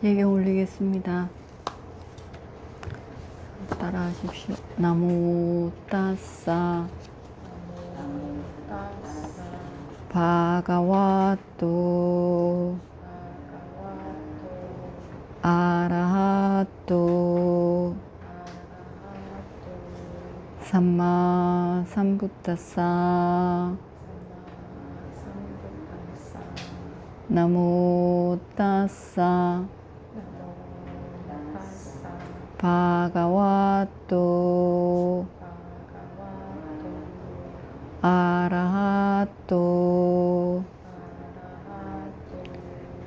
예경 올리겠습니다. 따라하십시오. 나모 따싸 바가와또 아라하또 삼마 삼부타사 나모 따싸 바가와또 아라하또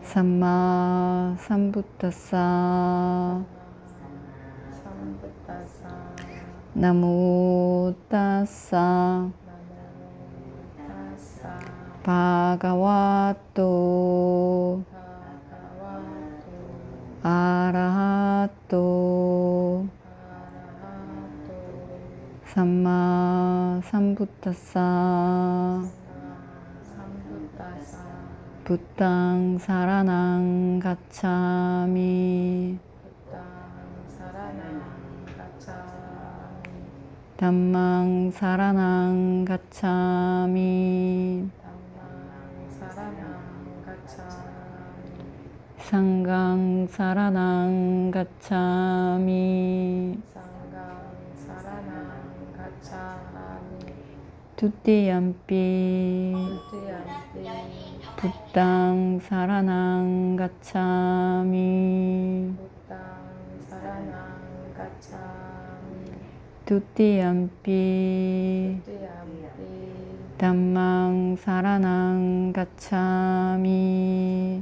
삼마 삼부타사 나모 따싸 바가와또 아라하또 삼마 삼부타사 부땅 사라낭 가차미 담망 사라낭 가차미 상강 사라낭 가차미 두띠얌피 부땅 사라낭 가차미 두띠얌피 담망 사라낭 가차미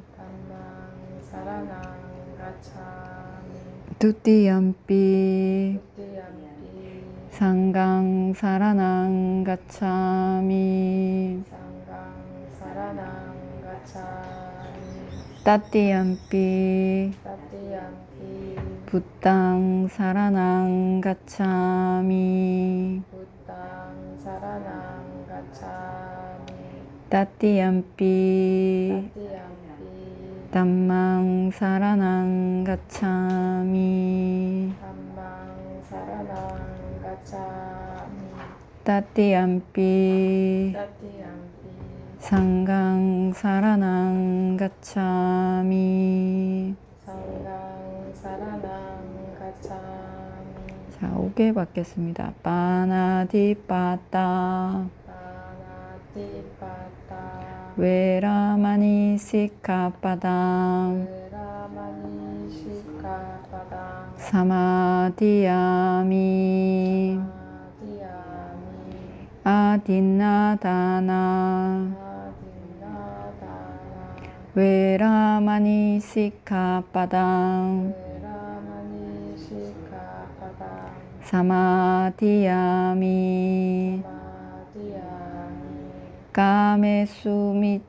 두띠얌피 상강 사라낭 가차미 따띠얌피 부땅 사라낭 가차미 따띠얌피 담망 사라낭 가차미 따띠얌피 상강 사라낭 가차미. 자, 5개 받겠습니다. 빠나디빠따 외라마니 시카빠당 사마디야미 아딘나다나 외라마니 시카빠당 사마디야미 까메수미차짜라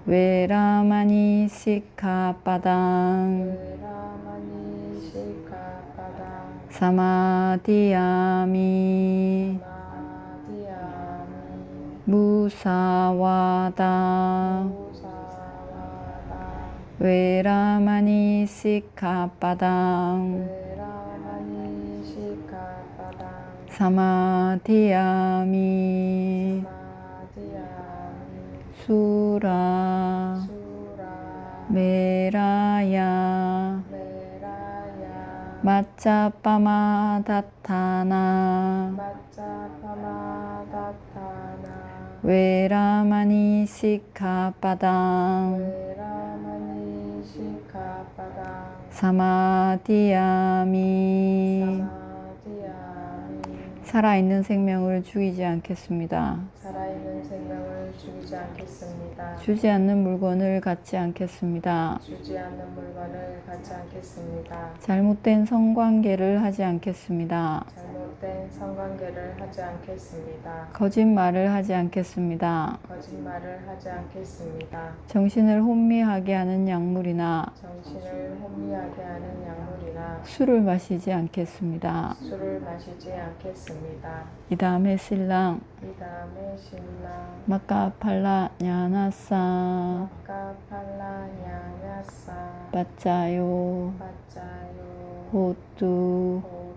외라마니 시카빠당 사마디야미 무사와다 외라마니 시카빠당 사마디야미 수라 메라야 마짜빠마다타나 외라마니 시카빠당 사마디야미 살아있는 생명을 죽이지 않겠습니다. 살아있는 생명을 죽이지 않겠습니다. 주지 않는 물건을 갖지 않겠습니다. 주지 않는 물건을 갖지 않겠습니다. 잘못된 성관계를 하지 않겠습니다. 잘못된 성관계를 하지 않겠습니다. 거짓말을 하지 않겠습니다. 거짓말을 하지 않겠습니다. 정신을 혼미하게 하는 약물이나 정신을 혼미하게 하는 약물이나 술을 마시지 않겠습니다. 술을 마시지 않겠습니다. 이 다음에 신랑 이 다음에 신라 마카팔라 냐나사 마카팔라 냐냐사 빠짜요 빠짜요 호뚜 호두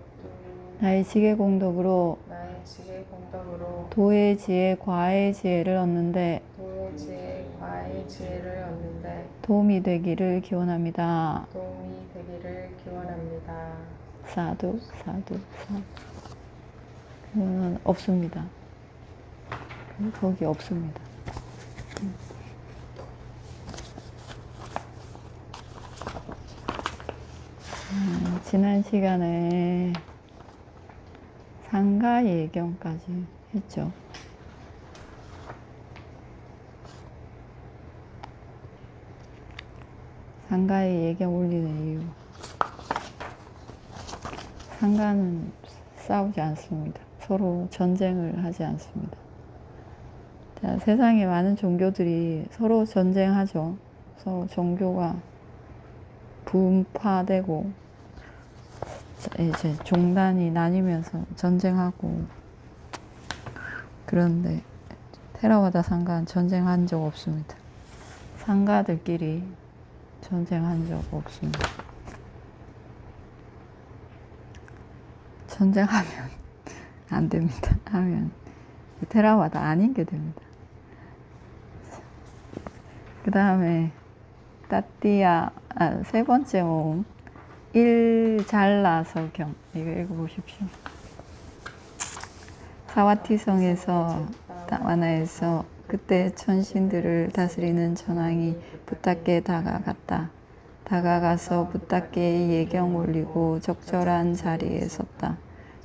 나의 지혜 공덕으로 나의 지혜 공덕으로 도의 지혜, 과의 지혜를 얻는데 도의 지혜, 과의 지혜를 얻는데 도움이 되기를 기원합니다. 도움이 되기를 기원합니다. 사두, 사두, 사두. 그거는 없습니다. 거기 없습니다. 지난 시간에 상가 예경까지 했죠. 상가에 예경 올리는 이유. 상가는 싸우지 않습니다. 서로 전쟁을 하지 않습니다. 자, 세상에 많은 종교들이 서로 전쟁하죠. 서로 종교가 분파되고 이제 종단이 나뉘면서 전쟁하고 그런데 테라와다 상가는 전쟁한 적 없습니다. 상가들끼리 전쟁한 적 없습니다. 전쟁하면 안 됩니다. 하면 테라와다 아닌 게 됩니다. 그 다음에 따띠아 세 번째 모음 일 잘라서 경 이거 읽어보십시오. 사와티성에서 완화해서 그때 천신들을 다스리는 천왕이 붓다께 다가갔다. 다가가서 붓다께의 예경 올리고 적절한 자리에 섰다.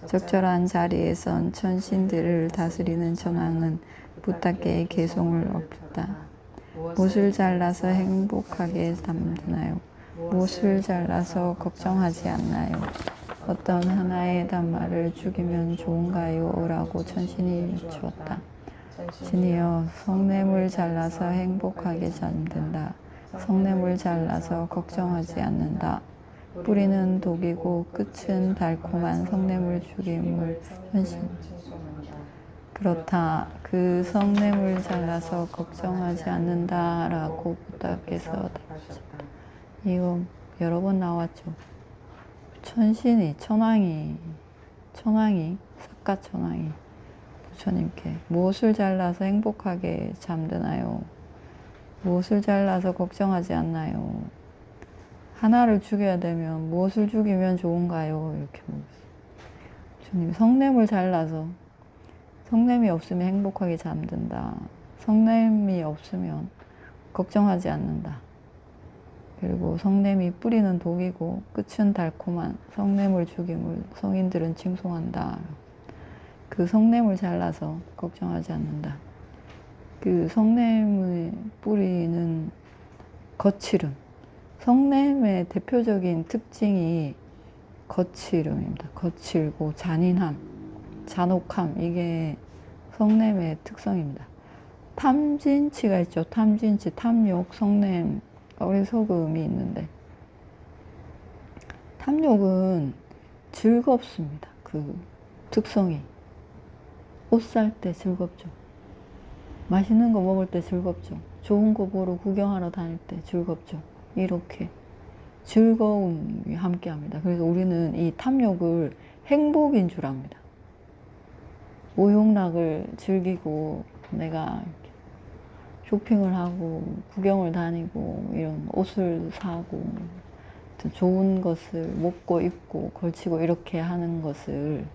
적절한 자리에 선 천신들을 다스리는 천왕은 붓다께의 개송을 엎었다. 못을 잘라서 행복하게 담드나요? 못을 잘라서 걱정하지 않나요? 어떤 하나의 단말을 죽이면 좋은가요? 라고 천신이 여쭈었다. 신이여, 성냄을 잘라서 행복하게 잠든다. 성냄을 잘라서 걱정하지 않는다. 뿌리는 독이고 끝은 달콤한 성냄을 죽임을 천신. 그렇다. 그 성냄을 잘라서 걱정하지 않는다. 라고 부탁해서 답하셨다. 이거 여러 번 나왔죠. 천신이, 천왕이, 삭가천왕이 부처님께 무엇을 잘라서 행복하게 잠드나요? 무엇을 잘라서 걱정하지 않나요? 하나를 죽여야 되면 무엇을 죽이면 좋은가요? 이렇게 물었어요. 부처님이 성냄을 잘라서 성냄이 없으면 행복하게 잠든다. 성냄이 없으면 걱정하지 않는다. 그리고 성냄이 뿌리는 독이고 끝은 달콤한 성냄을 죽임을 성인들은 칭송한다. 그 성냄을 잘라서 걱정하지 않는다. 그 성냄의 뿌리는 거칠음. 성냄의 대표적인 특징이 거칠음입니다. 거칠고 잔인함, 잔혹함. 이게 성냄의 특성입니다. 탐진치가 있죠. 탐진치, 탐욕, 성냄, 어리석음이 있는데 탐욕은 즐겁습니다. 그 특성이. 옷 살 때 즐겁죠. 맛있는 거 먹을 때 즐겁죠. 좋은 거 보러 구경하러 다닐 때 즐겁죠. 이렇게 즐거움이 함께 합니다. 그래서 우리는 이 탐욕을 행복인 줄 압니다. 오용락을 즐기고 내가 쇼핑을 하고 구경을 다니고 이런 옷을 사고 좋은 것을 먹고 입고 걸치고 이렇게 하는 것을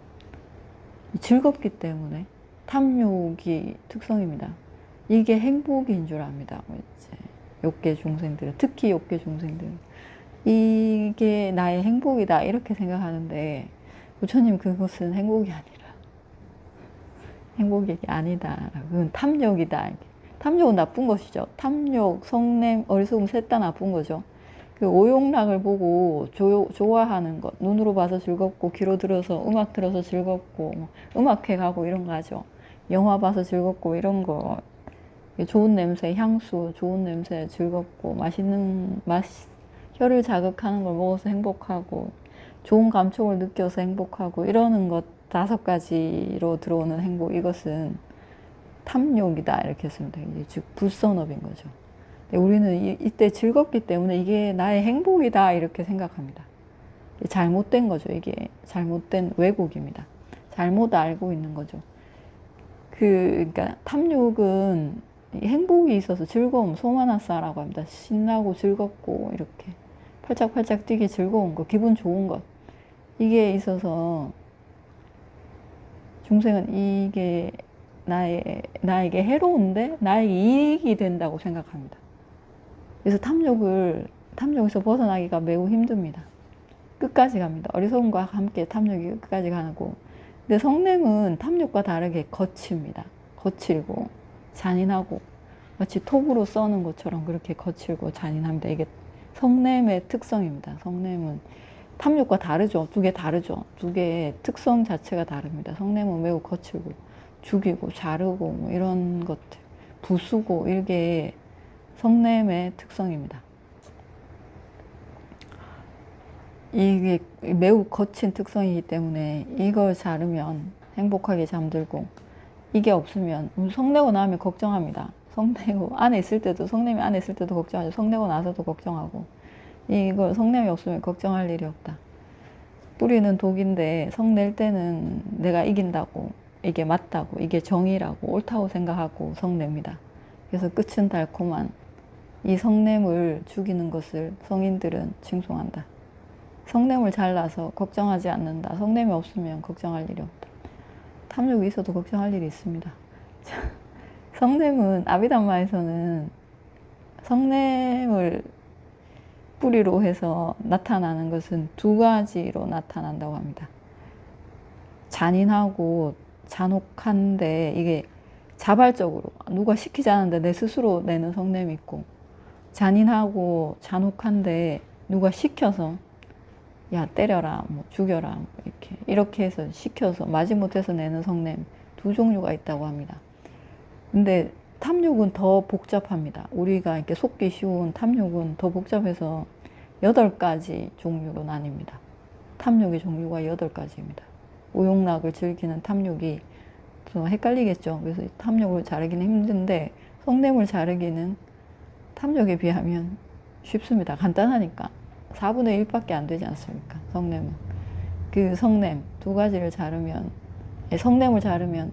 즐겁기 때문에 탐욕이 특성입니다. 이게 행복인 줄 압니다. 이제 욕계 종생들은, 특히 욕계 종생들은 이게 나의 행복이다 이렇게 생각하는데 부처님 그것은 행복이 아니라 행복이 아니다. 그건 탐욕이다. 탐욕은 나쁜 것이죠. 탐욕, 성냄, 어리석음 셋 다 나쁜 거죠. 그 오용락을 보고 좋아하는 것, 눈으로 봐서 즐겁고 귀로 들어서 음악 들어서 즐겁고 음악회 가고 이런 거 하죠. 영화 봐서 즐겁고 이런 거, 좋은 냄새, 향수, 좋은 냄새 즐겁고 맛있는 맛, 혀를 자극하는 걸 먹어서 행복하고 좋은 감촉을 느껴서 행복하고 이러는 것 5가지로 들어오는 행복, 이것은 탐욕이다 이렇게 했습니다. 이게 즉 불선업인 거죠. 우리는 이때 즐겁기 때문에 이게 나의 행복이다 이렇게 생각합니다. 잘못된 거죠. 이게 잘못된 왜곡입니다. 잘못 알고 있는 거죠. 그러니까 탐욕은 행복이 있어서 즐거움, 소마나사라고 합니다. 신나고 즐겁고 이렇게 팔짝팔짝 뛰기 즐거운 거, 기분 좋은 것. 이게 있어서 중생은 이게 나에게 해로운데 나에게 이익이 된다고 생각합니다. 그래서 탐욕에서 벗어나기가 매우 힘듭니다. 끝까지 갑니다. 어리석음과 함께 탐욕이 끝까지 가고. 근데 성냄은 탐욕과 다르게 거칩니다. 거칠고 잔인하고 마치 톱으로 써는 것처럼 그렇게 거칠고 잔인합니다. 이게 성냄의 특성입니다. 성냄은 탐욕과 다르죠. 두 개 다르죠. 두 개의 특성 자체가 다릅니다. 성냄은 매우 거칠고 죽이고 자르고 뭐 이런 것들 부수고 이게 성냄의 특성입니다. 이게 매우 거친 특성이기 때문에 이걸 자르면 행복하게 잠들고 이게 없으면 성내고 나면 걱정합니다. 성내고 안에 있을 때도 성냄이 안에 있을 때도 걱정하죠. 성내고 나서도 걱정하고 이걸 성냄이 없으면 걱정할 일이 없다. 뿌리는 독인데 성낼 때는 내가 이긴다고 이게 맞다고 이게 정의라고 옳다고 생각하고 성냅니다. 그래서 끝은 달콤한 이 성냄을 죽이는 것을 성인들은 칭송한다. 성냄을 잘라서 걱정하지 않는다. 성냄이 없으면 걱정할 일이 없다. 탐욕이 있어도 걱정할 일이 있습니다. 성냄은 아비담마에서는 성냄을 뿌리로 해서 나타나는 것은 두 가지로 나타난다고 합니다. 잔인하고 잔혹한데 이게 자발적으로 누가 시키지 않는데 내 스스로 내는 성냄이 있고 잔인하고 잔혹한데 누가 시켜서 야 때려라 뭐 죽여라 뭐 이렇게 해서 시켜서 마지못해서 내는 성냄 두 종류가 있다고 합니다. 근데 탐욕은 더 복잡합니다. 우리가 이렇게 속기 쉬운 탐욕은 더 복잡해서 8가지 종류로 나뉩니다. 탐욕의 종류가 8가지입니다. 오용락을 즐기는 탐욕이 좀 헷갈리겠죠. 그래서 탐욕을 자르기는 힘든데 성냄을 자르기는 탐욕에 비하면 쉽습니다. 간단하니까. 4분의 1밖에 안 되지 않습니까? 성냄은. 그 성냄 두 가지를 자르면 성냄을 자르면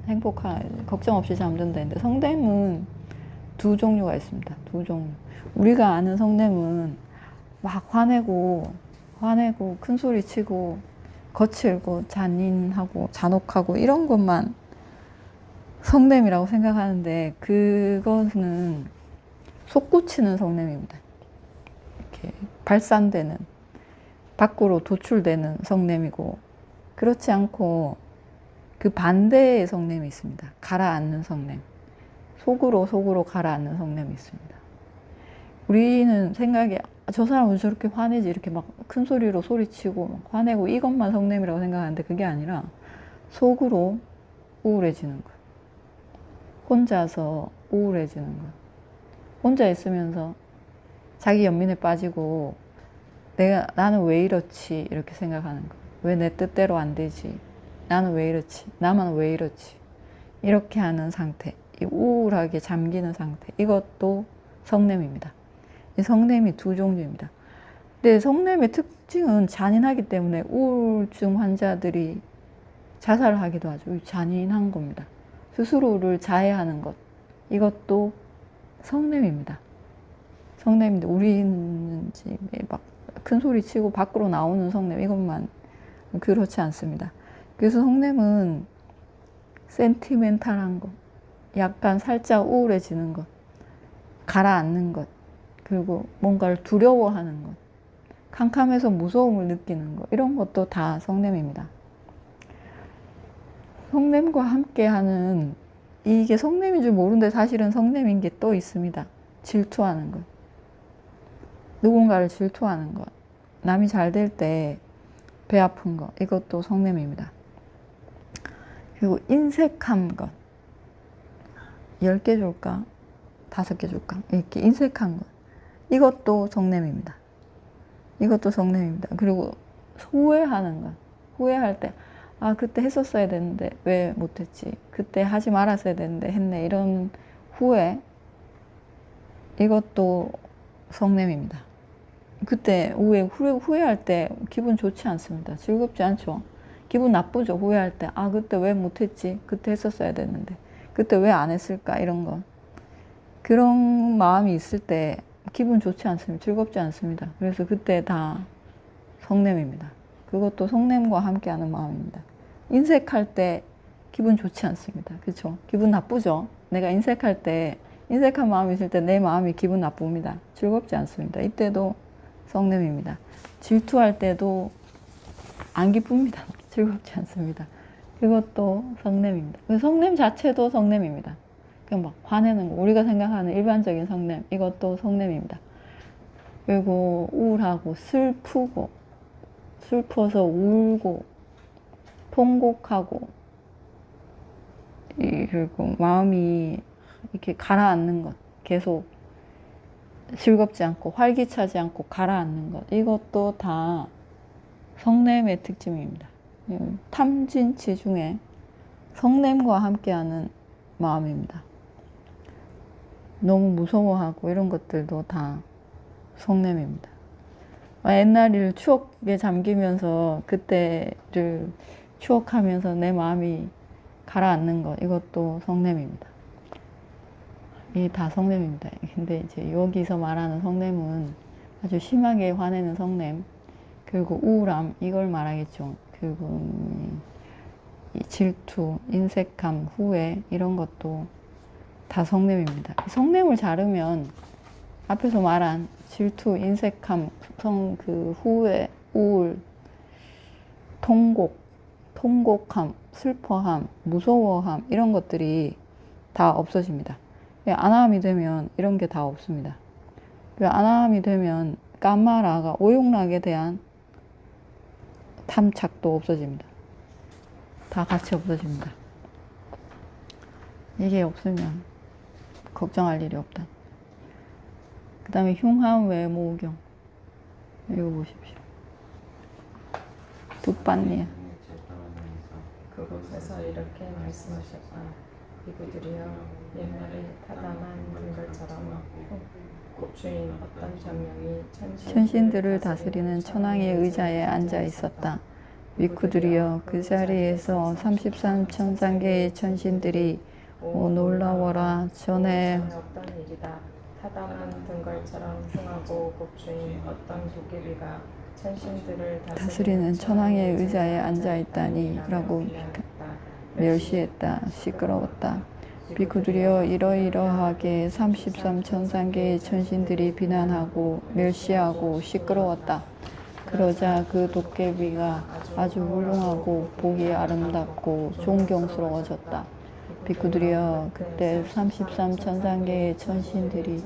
걱정 없이 잠든다는데 성냄은 두 종류가 있습니다. 두 종류. 우리가 아는 성냄은 막 화내고 큰 소리 치고 거칠고 잔인하고 잔혹하고 이런 것만 성냄이라고 생각하는데 그것은 솟구치는 성냄입니다. 이렇게 발산되는 밖으로 도출되는 성냄이고 그렇지 않고 그 반대의 성냄이 있습니다. 가라앉는 성냄. 속으로 가라앉는 성냄이 있습니다. 우리는 생각에 저 사람은 저렇게 화내지 이렇게 막 큰 소리로 소리치고 막 화내고 이것만 성냄이라고 생각하는데 그게 아니라 속으로 우울해지는 것. 혼자서 우울해지는 것. 혼자 있으면서 자기 연민에 빠지고 나는 왜 이렇지 이렇게 생각하는 것. 왜 내 뜻대로 안 되지. 나는 왜 이렇지. 나만 왜 이렇지. 이렇게 하는 상태. 이 우울하게 잠기는 상태. 이것도 성냄입니다. 이 성냄이 두 종류입니다. 근데 성냄의 특징은 잔인하기 때문에 우울증 환자들이 자살을 하기도 하죠. 잔인한 겁니다. 스스로를 자해하는 것. 이것도 성냄입니다. 성냄인데 우리는 막 큰 소리 치고 밖으로 나오는 성냄 이것만 그렇지 않습니다. 그래서 성냄은 센티멘탈한 것, 약간 살짝 우울해지는 것, 가라앉는 것, 그리고 뭔가를 두려워하는 것, 캄캄해서 무서움을 느끼는 것, 이런 것도 다 성냄입니다. 성냄과 함께하는 이게 성냄인 줄 모르는데 사실은 성냄인 게 또 있습니다. 질투하는 것. 누군가를 질투하는 것. 남이 잘 될 때 배 아픈 것. 이것도 성냄입니다. 그리고 인색한 것. 10개 줄까? 5개 줄까? 이렇게 인색한 것. 이것도 성냄입니다. 이것도 성냄입니다. 그리고 후회하는 것. 후회할 때 아, 그때 했었어야 되는데 왜 못했지? 그때 하지 말았어야 되는데 했네. 이런 후회, 이것도 성냄입니다. 그때 후회할 때 기분 좋지 않습니다. 즐겁지 않죠. 기분 나쁘죠. 후회할 때. 아, 그때 왜 못했지? 그때 했었어야 됐는데. 그때 왜 안 했을까? 이런 거. 그런 마음이 있을 때 기분 좋지 않습니다. 즐겁지 않습니다. 그래서 그때 다 성냄입니다. 그것도 성냄과 함께하는 마음입니다. 인색할 때 기분 좋지 않습니다. 그렇죠? 기분 나쁘죠? 내가 인색한 마음이 있을 때 내 마음이 기분 나쁩니다. 즐겁지 않습니다. 이때도 성냄입니다. 질투할 때도 안 기쁩니다. 즐겁지 않습니다. 그것도 성냄입니다. 성냄 자체도 성냄입니다. 그냥 막 화내는 거, 우리가 생각하는 일반적인 성냄, 이것도 성냄입니다. 그리고 우울하고 슬퍼서 울고 통곡하고, 그리고 마음이 이렇게 가라앉는 것, 계속 즐겁지 않고 활기차지 않고 가라앉는 것, 이것도 다 성냄의 특징입니다. 탐진치 중에 성냄과 함께하는 마음입니다. 너무 무서워하고 이런 것들도 다 성냄입니다. 옛날 일 추억에 잠기면서 그때를 추억하면서 내 마음이 가라앉는 것, 이것도 성냄입니다. 이게 다 성냄입니다. 근데 이제 여기서 말하는 성냄은 아주 심하게 화내는 성냄, 그리고 우울함, 이걸 말하겠죠. 그리고 이 질투, 인색함, 후회, 이런 것도 다 성냄입니다. 성냄을 자르면 앞에서 말한 질투, 인색함, 후회, 우울, 통곡함, 슬퍼함, 무서워함, 이런 것들이 다 없어집니다. 안함이 되면 이런 게 다 없습니다. 안함이 되면 까마라가 오용락에 대한 탐착도 없어집니다. 다 같이 없어집니다. 이게 없으면 걱정할 일이 없다. 그 다음에 흉한 외모경, 읽어보십시오. 붓반니에 그곳에서 이렇게 말씀하셨다. 이구들이여, 옛날에 타당한 분들처럼 곱주인 어떤 정령이 천신들을 다스리는 천왕의 의자에 앉아 있었다. 위쿠들이여, 그 자리에서 33천상계의 천신들이 오 놀라워라. 전에 어떤 일이다. 타당한 등걸처럼 흉하고 곱주인 어떤 도깨비가 천신들을 다스리는 천왕의 의자에 앉아 있다니 라고 멸시했다. 시끄러웠다. 비쿠들이여, 이러이러하게 33천상계의 천신들이 비난하고 멸시하고 시끄러웠다. 그러자 그 도깨비가 아주 훌륭하고 보기 아름답고 존경스러워졌다. 비쿠들이여, 그때 33천상계의 천신들이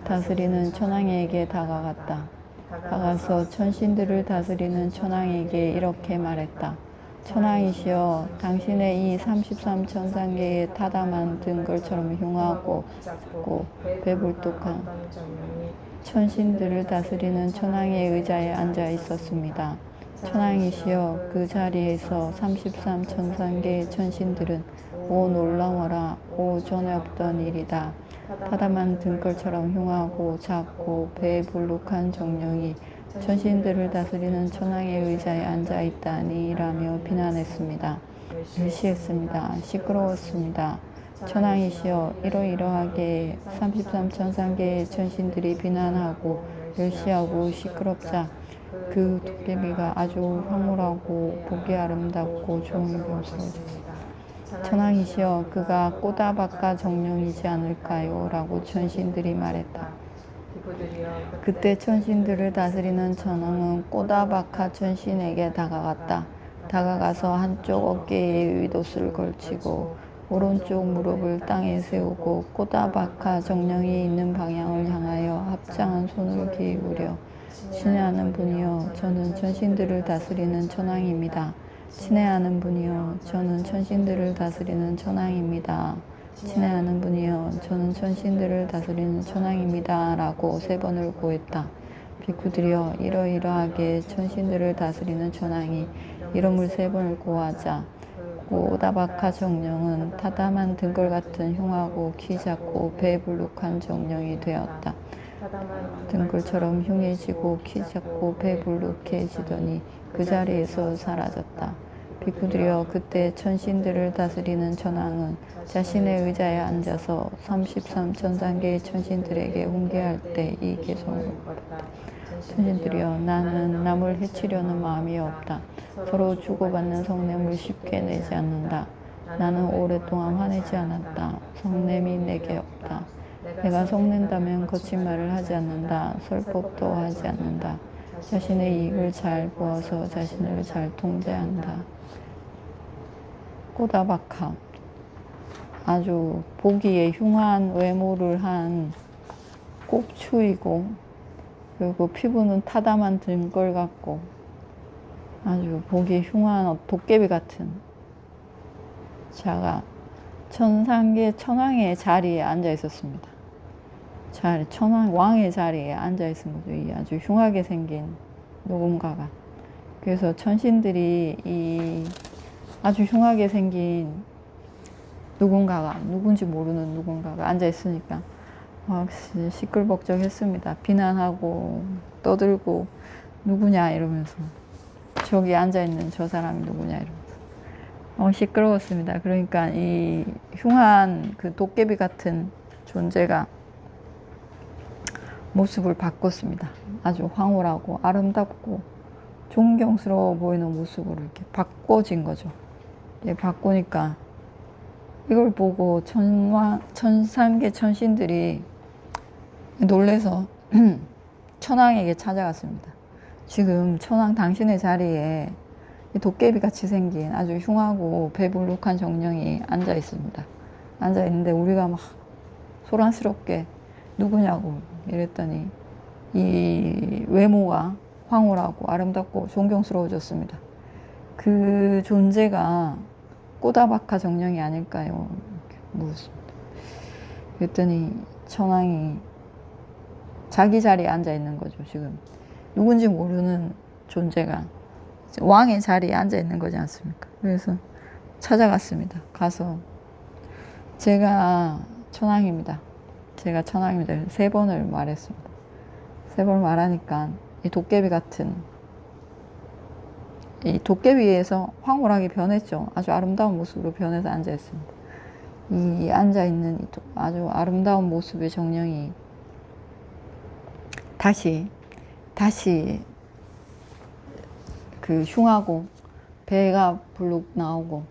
다스리는 천왕에게 다가갔다. 다가서 천신들을 다스리는 천왕에게 이렇게 말했다. 천왕이시여, 당신의 이 33천상계의 타담한 등걸처럼 흉하고 배불뚝한 천신들을 다스리는 천왕의 의자에 앉아 있었습니다. 천왕이시여, 그 자리에서 33천상계의 천신들은 오 놀라워라. 오 전에 없던 일이다. 타담한 등걸처럼 흉하고 작고 배불룩한 정령이 천신들을 다스리는 천왕의 의자에 앉아 있다니 라며 비난했습니다. 멸시했습니다. 시끄러웠습니다. 천왕이시여, 이러이러하게 33천상계의 천신들이 비난하고 멸시하고 시끄럽자 그 도깨비가 아주 황홀하고 보기 아름답고 존경스러워졌습니다. 천왕이시여, 그가 꼬다박가 정령이지 않을까요? 라고 천신들이 말했다. 그때 천신들을 다스리는 천왕은 꼬다박하 천신에게 다가갔다. 다가가서 한쪽 어깨에 윗옷을 걸치고 오른쪽 무릎을 땅에 세우고 꼬다박하 정령이 있는 방향을 향하여 합장한 손을 기울여 친애하는 분이여, 저는 천신들을 다스리는 천왕입니다. 친애하는 분이여, 저는 천신들을 다스리는 천왕입니다. 친애하는 분이여, 저는 천신들을 다스리는 천왕입니다. 라고 3번을 고했다. 비구들이여 이러이러하게 천신들을 다스리는 천왕이 이름을 3번을 고하자. 오다바카 정령은 타담한 등골 같은 흉하고 키 작고 배불룩한 정령이 되었다. 등골처럼 흉해지고 키 작고 배불룩해지더니 그 자리에서 사라졌다. 비구들이여 그때 천신들을 다스리는 천왕은 자신의 의자에 앉아서 33천단계의 천신들에게 훈계할 때 이 개성으로 천신들이여 나는 남을 해치려는 마음이 없다. 서로 주고받는 성냄을 쉽게 내지 않는다. 나는 오랫동안 화내지 않았다. 성냄이 내게 없다. 내가 성낸다면 거친 말을 하지 않는다. 설법도 하지 않는다. 자신의 이익을 잘 보아서 자신을 잘 통제한다. 꼬다박하 아주 보기에 흉한 외모를 한 꼽추이고 그리고 피부는 타담한 등골 같고 아주 보기 흉한 도깨비 같은 자가 천상계 천왕의 자리에 앉아 있었습니다. 천왕 왕의 자리에 앉아 있은 거죠. 이 아주 흉하게 생긴 누군가가. 그래서 천신들이 이 아주 흉하게 생긴 누군가가 누군지 모르는 누군가가 앉아 있으니까 시끌벅적했습니다. 비난하고 떠들고 누구냐 이러면서 저기 앉아있는 저 사람이 누구냐 이러면서 시끄러웠습니다. 그러니까 이 흉한 그 도깨비 같은 존재가 모습을 바꿨습니다. 아주 황홀하고 아름답고 존경스러워 보이는 모습으로 이렇게 바꿔진 거죠. 바꾸니까 이걸 보고 천상계 천신들이 놀래서 천왕에게 찾아갔습니다. 지금 천왕 당신의 자리에 도깨비같이 생긴 아주 흉하고 배불룩한 정령이 앉아 있습니다. 앉아 있는데 우리가 막 소란스럽게 누구냐고 이랬더니 이 외모가 황홀하고 아름답고 존경스러워졌습니다. 그 존재가 꼬다박하 정령이 아닐까요? 물었습니다. 그랬더니 천왕이 자기 자리에 앉아 있는 거죠. 지금 누군지 모르는 존재가 왕의 자리에 앉아 있는 거지 않습니까? 그래서 찾아갔습니다. 가서 제가 천왕입니다. 제가 천왕입니다. 3번을 말했습니다. 3번 말하니까 이 도깨비 같은 이 도깨비에서 황홀하게 변했죠. 아주 아름다운 모습으로 변해서 앉아 있습니다. 이 앉아 있는 아주 아름다운 모습의 정령이 다시 그 흉하고 배가 불룩 나오고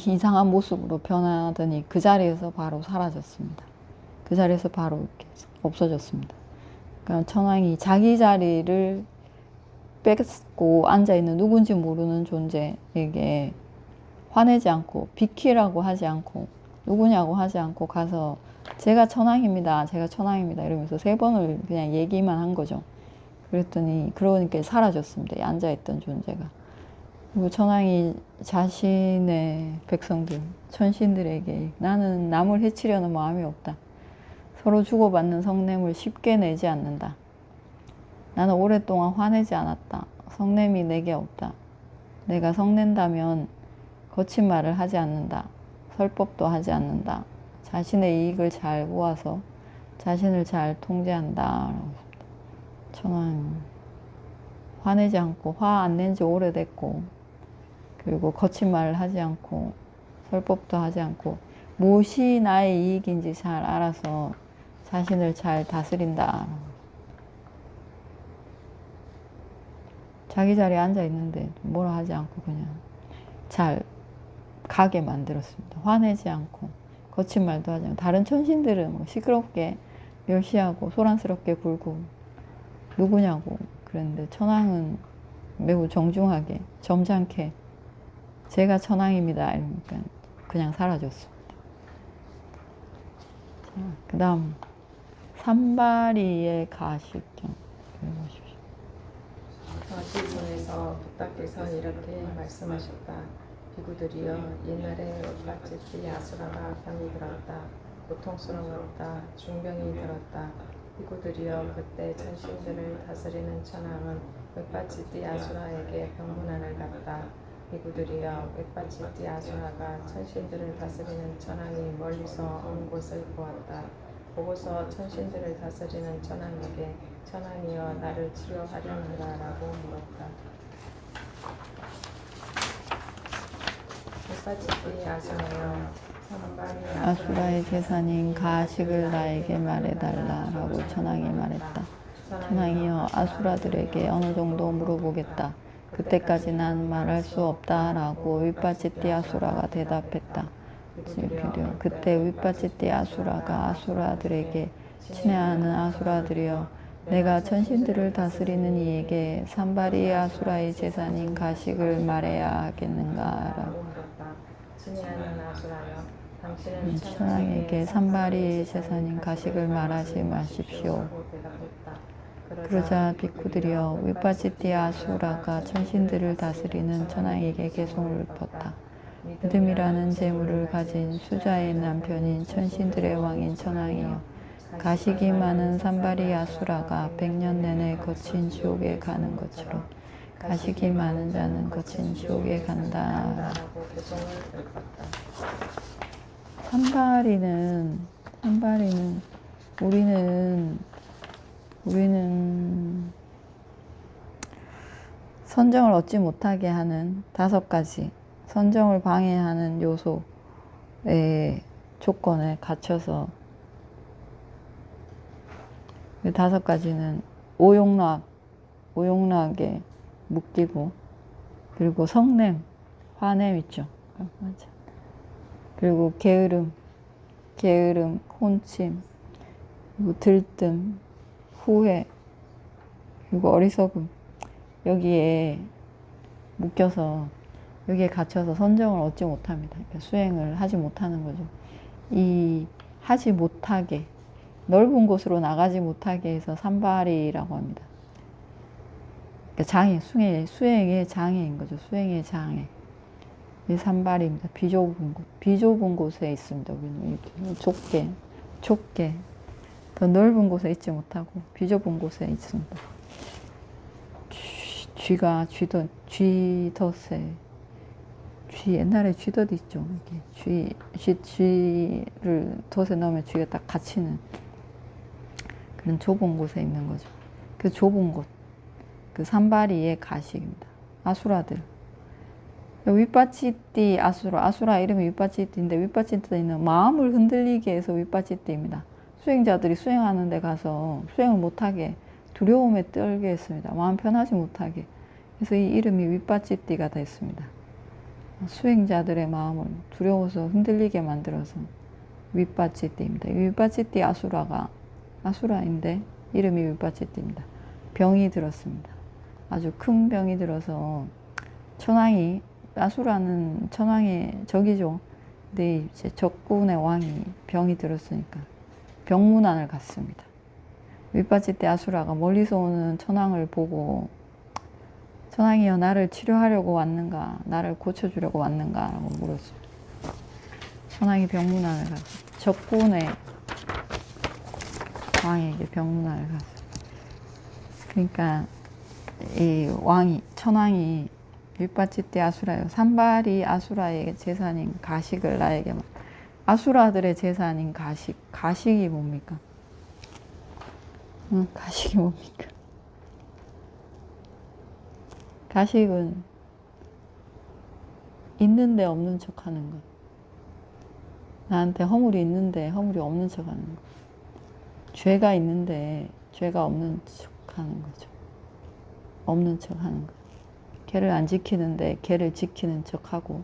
이상한 모습으로 변하더니 그 자리에서 바로 사라졌습니다. 그 자리에서 바로 이렇게 없어졌습니다. 그러니까 천왕이 자기 자리를 뺏고 앉아있는 누군지 모르는 존재에게 화내지 않고 비키라고 하지 않고 누구냐고 하지 않고 가서 제가 천왕입니다. 제가 천왕입니다. 이러면서 3번을 그냥 얘기만 한 거죠. 그랬더니 그러니까 사라졌습니다. 앉아있던 존재가. 그리고 천왕이 자신의 백성들, 천신들에게 나는 남을 해치려는 마음이 없다. 서로 주고받는 성냄을 쉽게 내지 않는다. 나는 오랫동안 화내지 않았다. 성냄이 내게 없다. 내가 성낸다면 거친 말을 하지 않는다. 설법도 하지 않는다. 자신의 이익을 잘 모아서 자신을 잘 통제한다. 천왕 화내지 않고 화 안 낸 지 오래됐고 그리고 거친 말을 하지 않고 설법도 하지 않고 무엇이 나의 이익인지 잘 알아서 자신을 잘 다스린다. 자기 자리에 앉아 있는데 뭐라 하지 않고 그냥 잘 가게 만들었습니다. 화내지 않고 거친 말도 하지 않고 다른 천신들은 뭐 시끄럽게 멸시하고 소란스럽게 굴고 누구냐고 그랬는데 천왕은 매우 정중하게 점잖게 제가 천왕입니다 이러니까 그냥 사라졌습니다. 그 다음 산바리의 가식경 읽어보십시오. 뒷문에서 부탁께서 이렇게 말씀하셨다. 비구들이여 옛날에 롯바제티 아수라가 병이 들었다. 고통스러웠다. 중병이 들었다. 비구들이여 그때 천신들을 다스리는 천왕은 윗바치띠 아수라에게 병문안을 갔다. 비구들이여 윗바치띠 아수라가 천신들을 다스리는 천왕이 멀리서 온 곳을 보았다. 보고서 천신들을 다스리는 천왕에게 천왕이여 나를 치료하려는가 라고 물었다. 윗바치띠 아수라여 아수라의 재산인 가식을 나에게 말해달라라고 천왕이 말했다. 천왕이여 아수라들에게 어느 정도 물어보겠다. 그때까지 난 말할 수 없다라고 윗바치띠 아수라가 대답했다. 그때 윗바치띠 아수라가 아수라들에게 친애하는 아수라들이여 내가 천신들을 다스리는 이에게 산바리 아수라의 재산인 가식을 말해야 하겠는가라고 친애하는 아수라여 당신은 천왕에게 산바리의 재산인 가식을 말하지 마십시오. 그러자 비쿠들이여 윗바치띠 아수라가 천신들을 다스리는 천왕에게 개송을 읊었다. 믿음이라는 재물을 가진 수자의 남편인 천신들의 왕인 천왕이여 가식이 많은 산바리 아수라가 100년 내내 거친 지옥에 가는 것처럼 가식이 많은 자는 거친 지옥에 간다. 산바리는 우리는 선정을 얻지 못하게 하는 5가지 선정을 방해하는 요소의 조건에 갇혀서 5가지는 오용락에 묶이고 그리고 성냄, 화냄 있죠. 맞아. 그리고 게으름, 혼침, 그리고 들뜸, 후회, 그리고 어리석음. 여기에 묶여서 여기에 갇혀서 선정을 얻지 못합니다. 그러니까 수행을 하지 못하는 거죠. 이 하지 못하게 넓은 곳으로 나가지 못하게 해서 산발이라고 합니다. 그러니까 장애, 수행의 장애인 거죠. 수행의 장애. 이 산발입니다. 비좁은 곳에 있습니다. 우리는 이렇게 좁게 더 넓은 곳에 있지 못하고 비좁은 곳에 있습니다. 쥐덫에 옛날에 쥐덫 있죠. 이렇게 쥐를 덫에 넣으면 쥐가 딱 갇히는 그런 좁은 곳에 있는 거죠. 그 좁은 곳, 그 산바리의 가식입니다. 아수라들. 윗바치띠 아수라 이름이 윗바치띠인데 윗바치띠는 마음을 흔들리게 해서 윗바치띠입니다. 수행자들이 수행하는 데 가서 수행을 못하게 두려움에 떨게 했습니다. 마음 편하지 못하게. 그래서 이 이름이 윗바치띠가 됐습니다. 수행자들의 마음을 두려워서 흔들리게 만들어서 윗바치띠입니다. 윗바치띠 아수라인데 이름이 윗바치띠입니다. 병이 들었습니다. 아주 큰 병이 들어서 천왕이 아수라는 천왕의 적이죠. 근데 이제 적군의 왕이 병이 들었으니까 병문안을 갔습니다. 윗바치띠 아수라가 멀리서 오는 천왕을 보고 천왕이여 나를 치료하려고 왔는가? 나를 고쳐주려고 왔는가? 라고 물었어요. 천왕이 병문안을 갔어요. 적군의 왕에게 병문안을 갔어요. 그러니까 이 천왕이 윗바치띠 아수라요. 산바리 아수라의 재산인 가식을 나에게 아수라들의 재산인 가식이 뭡니까? 가식이 뭡니까? 가식은 있는데 없는 척하는 것. 나한테 허물이 있는데 허물이 없는 척하는 것. 죄가 있는데 죄가 없는 척하는 거죠. 없는 척하는 것. 개를 안 지키는데 개를 지키는 척하고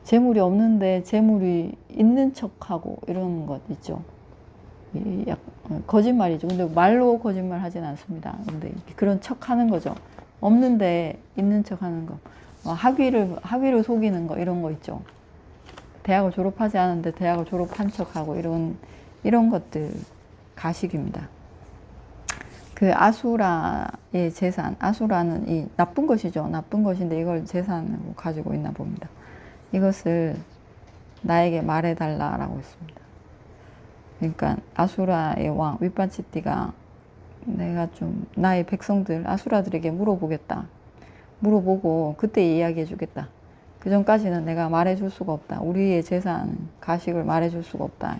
재물이 없는데 재물이 있는 척하고 이런 것 있죠. 거짓말이죠. 근데 말로 거짓말 하진 않습니다. 근데 그런 척하는 거죠. 없는데 있는 척하는 거. 학위를 속이는 거 이런 거 있죠. 대학을 졸업하지 않은데 대학을 졸업한 척하고 이런 것들 가식입니다. 그 아수라의 재산, 아수라는 이 나쁜 것이죠. 나쁜 것인데 이걸 재산으로 가지고 있나 봅니다. 이것을 나에게 말해달라라고 했습니다. 그러니까 아수라의 왕 윗바치띠가 내가 좀 나의 백성들 아수라들에게 물어보겠다. 물어보고 그때 이야기해 주겠다. 그 전까지는 내가 말해줄 수가 없다. 우리의 재산 가식을 말해줄 수가 없다.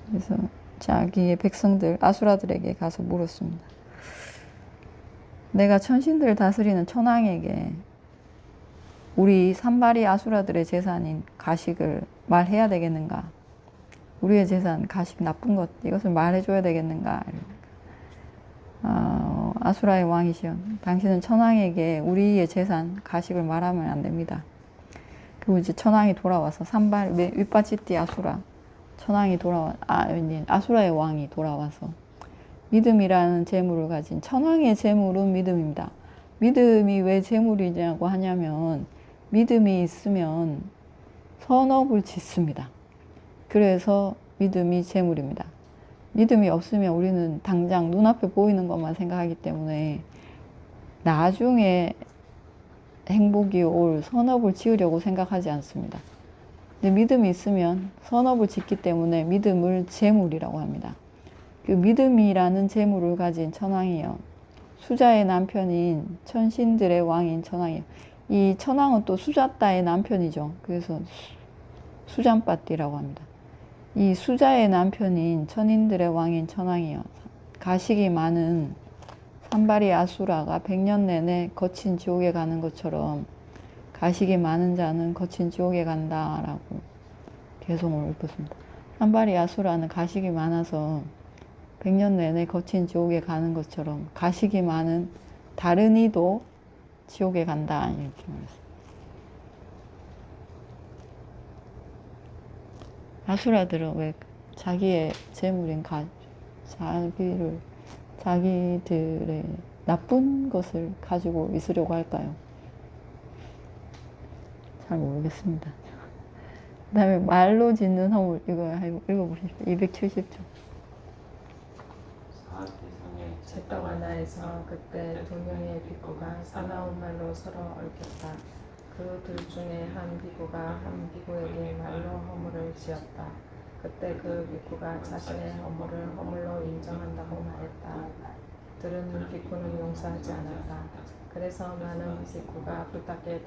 그래서 자기의 백성들 아수라들에게 가서 물었습니다. 내가 천신들을 다스리는 천왕에게 우리 산발이 아수라들의 재산인 가식을 말해야 되겠는가? 우리의 재산 가식 나쁜 것 이것을 말해줘야 되겠는가? 아수라의 왕이시여 당신은 천왕에게 우리의 재산 가식을 말하면 안 됩니다. 그리고 이제 천왕이 돌아와서 산발 윗바치띠 아수라 천왕이 아수라의 왕이 돌아와서 믿음이라는 재물을 가진 천왕의 재물은 믿음입니다. 믿음이 왜 재물이냐고 하냐면 믿음이 있으면 선업을 짓습니다. 그래서 믿음이 재물입니다. 믿음이 없으면 우리는 당장 눈앞에 보이는 것만 생각하기 때문에 나중에 행복이 올 선업을 지으려고 생각하지 않습니다. 근데 믿음이 있으면 선업을 짓기 때문에 믿음을 재물이라고 합니다. 그 믿음이라는 재물을 가진 천왕이요. 수자의 남편인 천신들의 왕인 천왕이요. 이 천왕은 또 수자따의 남편이죠. 그래서 수잠빠띠라고 합니다. 이 수자의 남편인 천인들의 왕인 천왕이요. 가식이 많은 산발이 아수라가 100년 내내 거친 지옥에 가는 것처럼 가식이 많은 자는 거친 지옥에 간다라고 개성을 읊었습니다. 산발이 아수라는 가식이 많아서 100년 내내 거친 지옥에 가는 것처럼 가식이 많은 다른 이도 지옥에 간다 이렇게 말했습니다. 아수라들은 왜 자기의 재물인 자기들의 나쁜 것을 가지고 있으려고 할까요? 잘 모르겠습니다. 그 다음에 말로 짓는 허물 이거 읽어보십시오. 270조. 셋더가나에서 그때 2명의 빅구가 사나운 말로 서로 얽혔다. 그 둘 중에 한 빅구가 한 빅구에게 말로 허물을 지었다. 그때 그 빅구가 자신의 허물을 허물로 인정한다고 말했다. 들은 빅구는 용서하지 않았다. 그래서 많은 빅구가 부탁에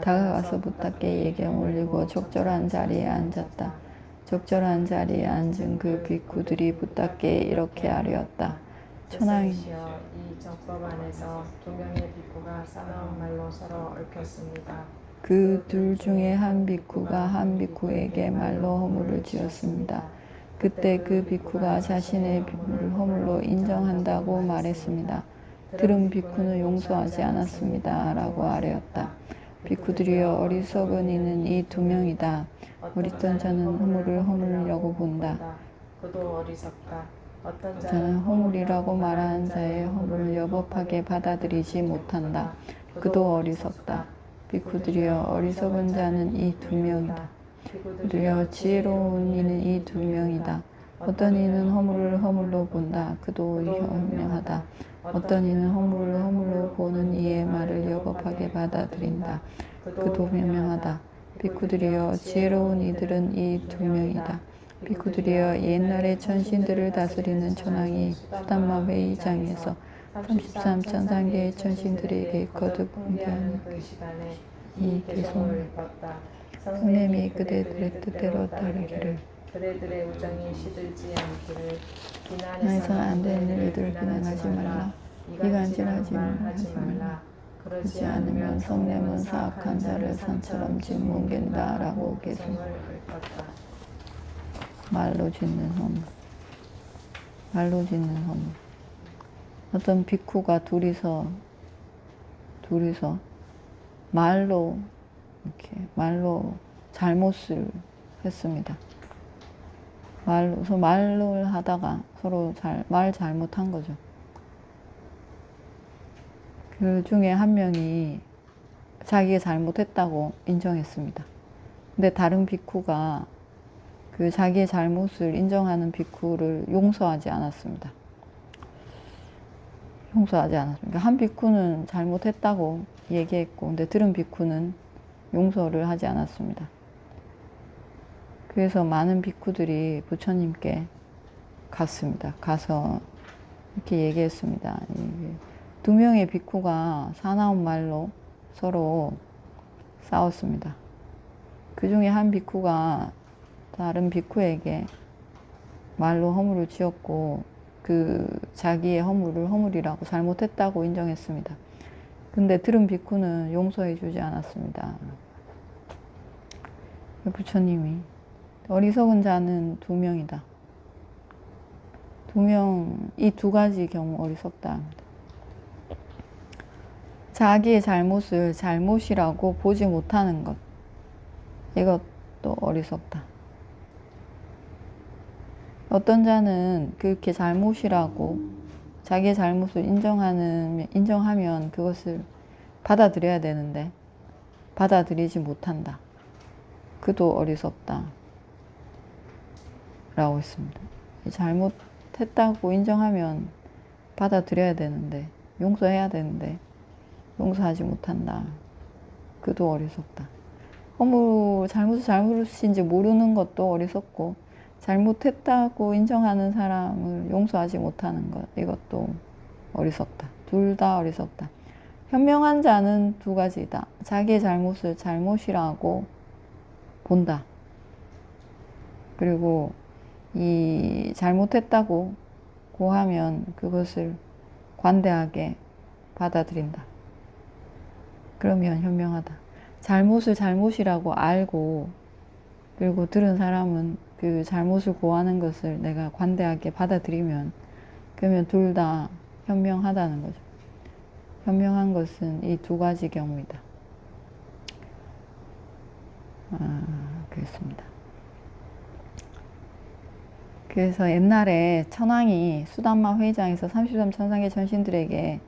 다가가서 부탁에 예경 올리고 적절한 자리에 앉았다. 적절한 자리에 앉은 그 빅구들이 부탁에 이렇게 아뢰었다. 천왕이 이 정법 안에서 2명의 빅구가 사나운 말로 서로 얽혔습니다. 그 둘 중에 한 빅구가 한 빅구에게 말로 허물을 지었습니다. 그때 그 빅구가 자신의 빅구를 허물로 인정한다고 말했습니다. 들은 빅구는 용서하지 않았습니다. 라고 아뢰었다. 빅구들이여 어리석은 이는 이 2명이다. 어리던 자는 허물을 허물려고 본다. 그도 어리석다. 어떤 자는 허물이라고 말하는 자의 허물을 여법하게 받아들이지 못한다. 그도 어리석다. 빅구들이여 어리석은 자는 이 2명이다. 빅구들이여 지혜로운 이는 이 2명이다. 어떤 이는 허물을 허물로 본다. 그도 현명하다. 어떤 이는 허물을 허물로 보는 이의 말을 여법하게 받아들인다. 그도 현명하다. 빅구들이여 지혜로운 이들은 이 2명이다. 빅구들이여 옛날에 천신들을 다스리는 천왕이 수단마베이 장에서 33천상계의 천신들에게 거듭 공개하는 그 시간에 이 개송을 성냄이 그대들의 뜻대로 따르기를 그대들의 우정이 시들지 않기를 비난해서 안 되는 일들 비난하지 말라. 이간질하지 말라. 그러지 않으면 성냄은 사악한 자를 산처럼 짓뭉갠다 라고 계속 말로 짓는 허물. 말로 짓는 허물. 어떤 빅후가 둘이서 말로 잘못을 했습니다. 말을 하다가 서로 말 잘못한 거죠. 그 중에 한 명이 자기가 잘못했다고 인정했습니다. 근데 다른 빅후가 그 자기의 잘못을 인정하는 빅후를 용서하지 않았습니다. 그러니까 한 빅후는 잘못했다고 얘기했고, 근데 들은 빅후는 용서를 하지 않았습니다. 그래서 많은 비쿠들이 부처님께 갔습니다. 가서 이렇게 얘기했습니다. 두 명의 비쿠가 사나운 말로 서로 싸웠습니다. 그 중에 한 비쿠가 다른 비쿠에게 말로 허물을 지었고 그 자기의 허물을 허물이라고 잘못했다고 인정했습니다. 근데 들은 비쿠는 용서해 주지 않았습니다. 부처님이 어리석은 자는 두 명이다. 두 명, 이 두 가지 경우 어리석다. 자기의 잘못을 잘못이라고 보지 못하는 것. 이것도 어리석다. 어떤 자는 그렇게 잘못이라고 자기의 잘못을 인정하면 그것을 받아들여야 되는데 받아들이지 못한다. 그도 어리석다. 라고 했습니다. 잘못했다고 인정하면 받아들여야 되는데 용서해야 되는데 용서하지 못한다. 그도 어리석다. 잘못을 잘못인지 모르는 것도 어리석고 잘못했다고 인정하는 사람을 용서하지 못하는 것, 이것도 어리석다. 둘 다 어리석다. 현명한 자는 두 가지다. 자기의 잘못을 잘못이라고 본다. 그리고 이 잘못했다고 고하면 그것을 관대하게 받아들인다. 그러면 현명하다. 잘못을 잘못이라고 알고 그리고 들은 사람은 그 잘못을 고하는 것을 내가 관대하게 받아들이면 그러면 둘 다 현명하다는 거죠. 현명한 것은 이 두 가지 경우이다. 그렇습니다. 그래서 옛날에 천황이 수담마 회의장에서 33 천상의 전신들에게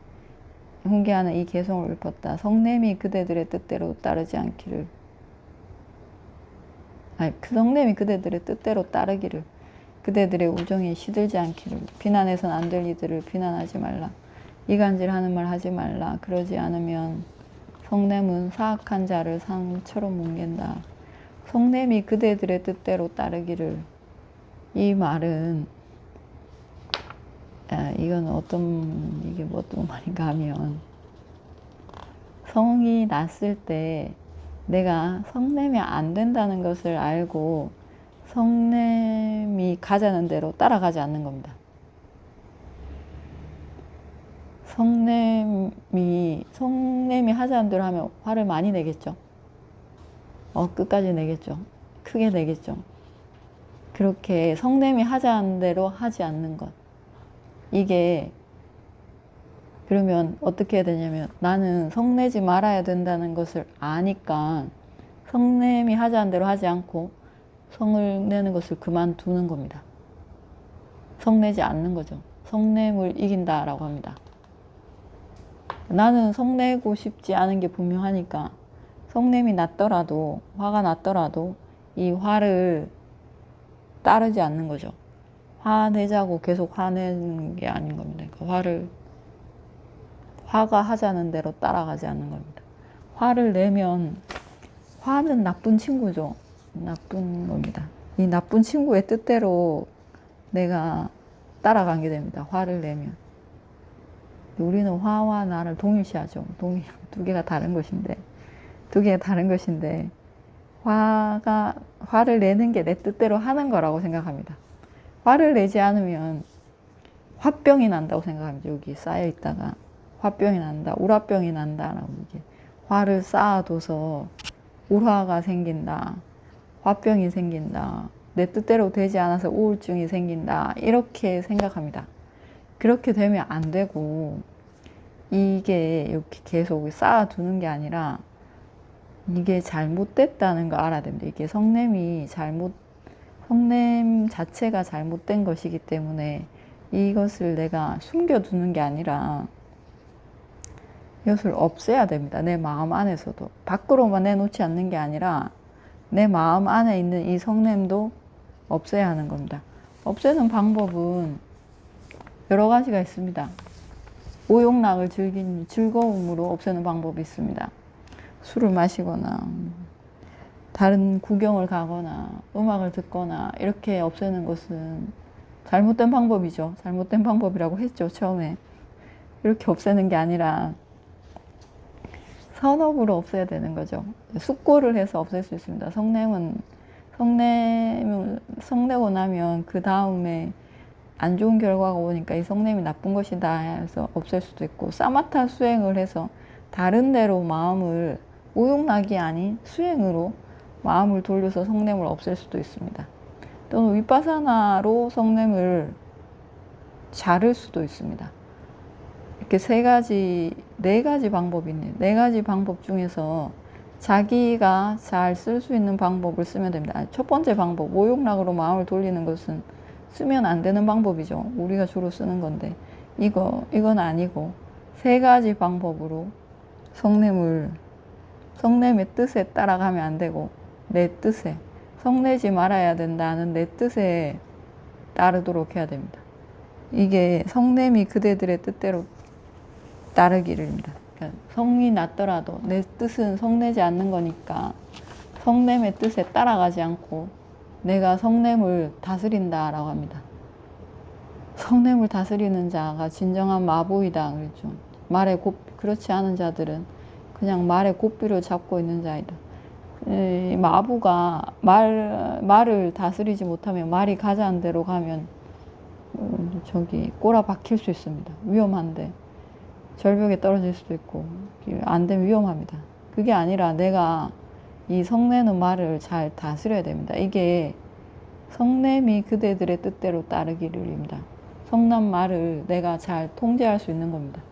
훈계하는 이 개송을 읊었다. 성냄이 그대들의 뜻대로 따르지 않기를. 성냄이 그대들의 뜻대로 따르기를. 그대들의 우정에 시들지 않기를. 비난해선 안 될 이들을 비난하지 말라. 이간질하는 말 하지 말라. 그러지 않으면 성냄은 사악한 자를 상처로 뭉갠다. 성냄이 그대들의 뜻대로 따르기를. 이 말은 이건 이게 어떤 말인가 하면 성이 났을 때 내가 성냄이 안 된다는 것을 알고 성냄이 가자는 대로 따라가지 않는 겁니다. 성냄이 하자는 대로 하면 화를 많이 내겠죠. 끝까지 내겠죠. 크게 내겠죠. 그렇게 성냄이 하자는 대로 하지 않는 것. 이게 그러면 어떻게 해야 되냐면 나는 성내지 말아야 된다는 것을 아니까 성냄이 하자는 대로 하지 않고 성을 내는 것을 그만두는 겁니다. 성내지 않는 거죠. 성냄을 이긴다라고 합니다. 나는 성내고 싶지 않은 게 분명하니까 성냄이 났더라도 화가 났더라도 이 화를 따르지 않는 거죠. 화내자고 계속 화내는 게 아닌 겁니다. 그러니까 화가 하자는 대로 따라가지 않는 겁니다. 화를 내면 화는 나쁜 친구죠. 나쁜 겁니다. 이 나쁜 친구의 뜻대로 내가 따라가게 됩니다. 화를 내면. 우리는 화와 나를 동일시하죠. 두 개가 다른 것인데 화를 내는 게 내 뜻대로 하는 거라고 생각합니다. 화를 내지 않으면 화병이 난다고 생각합니다. 여기 쌓여 있다가 화병이 난다, 우라병이 난다라고 이제 화를 쌓아둬서 울화가 생긴다, 화병이 생긴다, 내 뜻대로 되지 않아서 우울증이 생긴다 이렇게 생각합니다. 그렇게 되면 안 되고 이게 이렇게 계속 쌓아두는 게 아니라 이게 잘못됐다는 걸 알아야 됩니다. 이게 성냄 자체가 잘못된 것이기 때문에 이것을 내가 숨겨두는 게 아니라 이것을 없애야 됩니다. 내 마음 안에서도. 밖으로만 내놓지 않는 게 아니라 내 마음 안에 있는 이 성냄도 없애야 하는 겁니다. 없애는 방법은 여러 가지가 있습니다. 오욕락을 즐긴 즐거움으로 없애는 방법이 있습니다. 술을 마시거나 다른 구경을 가거나 음악을 듣거나 이렇게 없애는 것은 잘못된 방법이죠. 잘못된 방법이라고 했죠, 처음에. 이렇게 없애는 게 아니라 선업으로 없애야 되는 거죠. 숙고를 해서 없앨 수 있습니다. 성내고 나면 그 다음에 안 좋은 결과가 오니까 이 성냄이 나쁜 것이다 해서 없앨 수도 있고, 사마타 수행을 해서 다른 데로 마음을, 오용락이 아닌 수행으로 마음을 돌려서 성냄을 없앨 수도 있습니다. 또는 위파사나로 성냄을 자를 수도 있습니다. 이렇게 네 가지 방법이 있네요. 네 가지 방법 중에서 자기가 잘 쓸 수 있는 방법을 쓰면 됩니다. 첫 번째 방법, 오용락으로 마음을 돌리는 것은 쓰면 안 되는 방법이죠. 우리가 주로 쓰는 건데, 이건 아니고, 세 가지 방법으로 성냄의 뜻에 따라가면 안 되고, 내 뜻에, 성내지 말아야 된다는 내 뜻에 따르도록 해야 됩니다. 이게 성냄이 그대들의 뜻대로 따르기를입니다. 그러니까 성이 났더라도 내 뜻은 성내지 않는 거니까 성냄의 뜻에 따라가지 않고 내가 성냄을 다스린다라고 합니다. 성냄을 다스리는 자가 진정한 마부이다 그랬죠. 그렇지 않은 자들은 그냥 말의 고삐를 잡고 있는 자이다. 마부가 말을 다스리지 못하면, 말이 가자는 대로 가면 꼬라 박힐 수 있습니다. 위험한데 절벽에 떨어질 수도 있고 안 되면 위험합니다. 그게 아니라 내가 이 성내는 말을 잘 다스려야 됩니다. 이게 성냄이 그대들의 뜻대로 따르기를입니다. 성난 말을 내가 잘 통제할 수 있는 겁니다.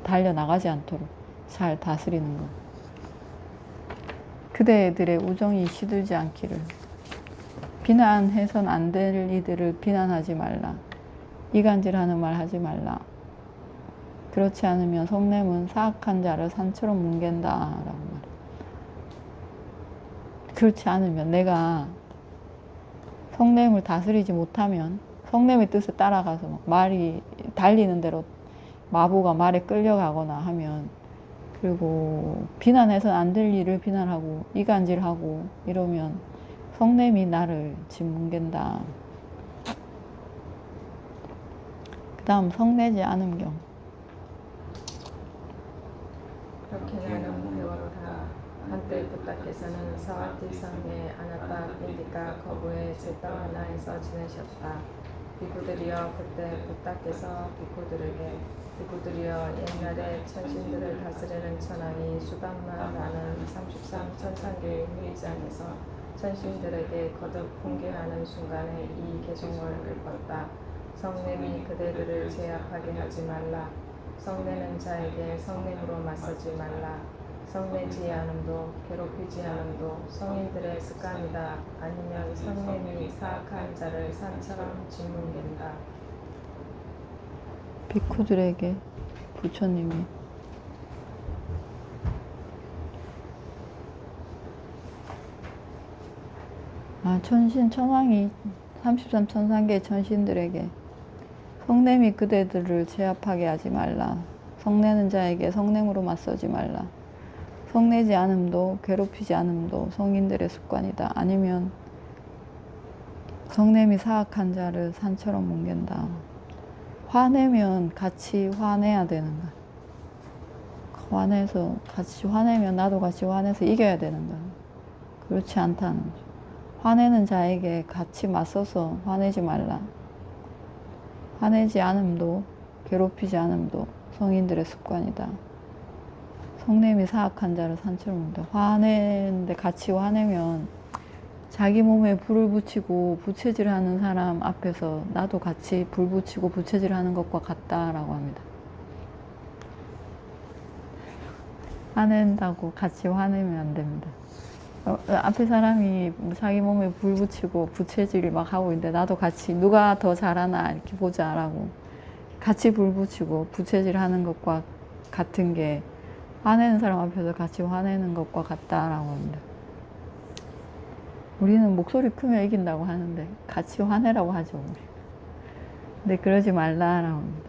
달려나가지 않도록 잘 다스리는 것. 그대들의 우정이 시들지 않기를. 비난해선 안 될 이들을 비난하지 말라. 이간질하는 말 하지 말라. 그렇지 않으면 성냄은 사악한 자를 산처럼 뭉갠다 라고 말해요. 그렇지 않으면, 내가 성냄을 다스리지 못하면 성냄의 뜻에 따라가서 말이 달리는 대로 마부가 말에 끌려가거나 하면, 그리고 비난해서는 안 될 일을 비난하고 이간질하고 이러면 성냄이 나를 짓뭉갠다. 그 다음 성내지 않음 경. 그렇게 나는 배워로다. 한때 부탁께서는 사와티성의 아나타 핀디카 거부의 제타와나에서 지내셨다. 비구들이여, 그때 부탁께서 비구들이여, 옛날에 천신들을 다스리는 천왕이 수담마라는 33천상계의 회의장에서 천신들에게 거듭 공개하는 순간에 이 개송을 읊었다. 성냄이 그대들을 제압하게 하지 말라. 성내는 자에게 성냄으로 맞서지 말라. 성내지 않음도 괴롭히지 않음도 성인들의 습관이다. 아니면 성냄이 사악한 자를 산처럼 짓뭉갠다. 비쿠들에게 부처님이 천왕이 33천상계의 천신들에게 성냄이 그대들을 제압하게 하지 말라. 성내는 자에게 성냄으로 맞서지 말라. 성내지 않음도 괴롭히지 않음도 성인들의 습관이다. 아니면 성냄이 사악한 자를 산처럼 뭉갠다. 화내면 같이 화내야 되는 거야. 화내서 같이 화내면 나도 같이 화내서 이겨야 되는 거야. 그렇지 않다는 거죠. 화내는 자에게 같이 맞서서 화내지 말라. 화내지 않음도 괴롭히지 않음도 성인들의 습관이다. 성냄이 사악한 자를 산처럼 뭉다. 화내는데 같이 화내면 자기 몸에 불을 붙이고 부채질하는 사람 앞에서 나도 같이 불 붙이고 부채질하는 것과 같다라고 합니다. 화낸다고 같이 화내면 안 됩니다. 앞에 사람이 자기 몸에 불 붙이고 부채질 막 하고 있는데 나도 같이 누가 더 잘하나 이렇게 보자라고 같이 불 붙이고 부채질 하는 것과 같은 게 화내는 사람 앞에서 같이 화내는 것과 같다라고 합니다. 우리는 목소리 크면 이긴다고 하는데 같이 화내라고 하죠. 근데 그러지 말라라고 합니다.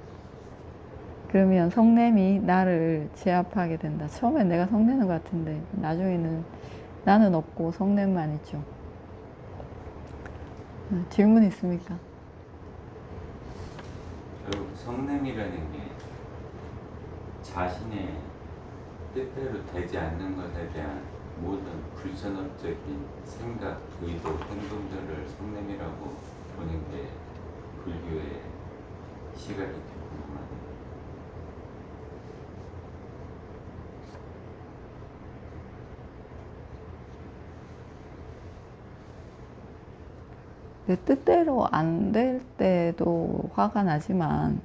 그러면 성냄이 나를 제압하게 된다. 처음엔 내가 성내는 것 같은데 나중에는 나는 없고 성냄만 있죠. 질문 있습니까? 결국 성냄이라는 게 자신의 뜻대로 되지 않는 것에 대한 모든 불선업적인 생각, 의도, 행동들을 성냄이라고 보는 게 불교의 시각이 궁금하네요. 내 뜻대로 안 될 때도 화가 나지만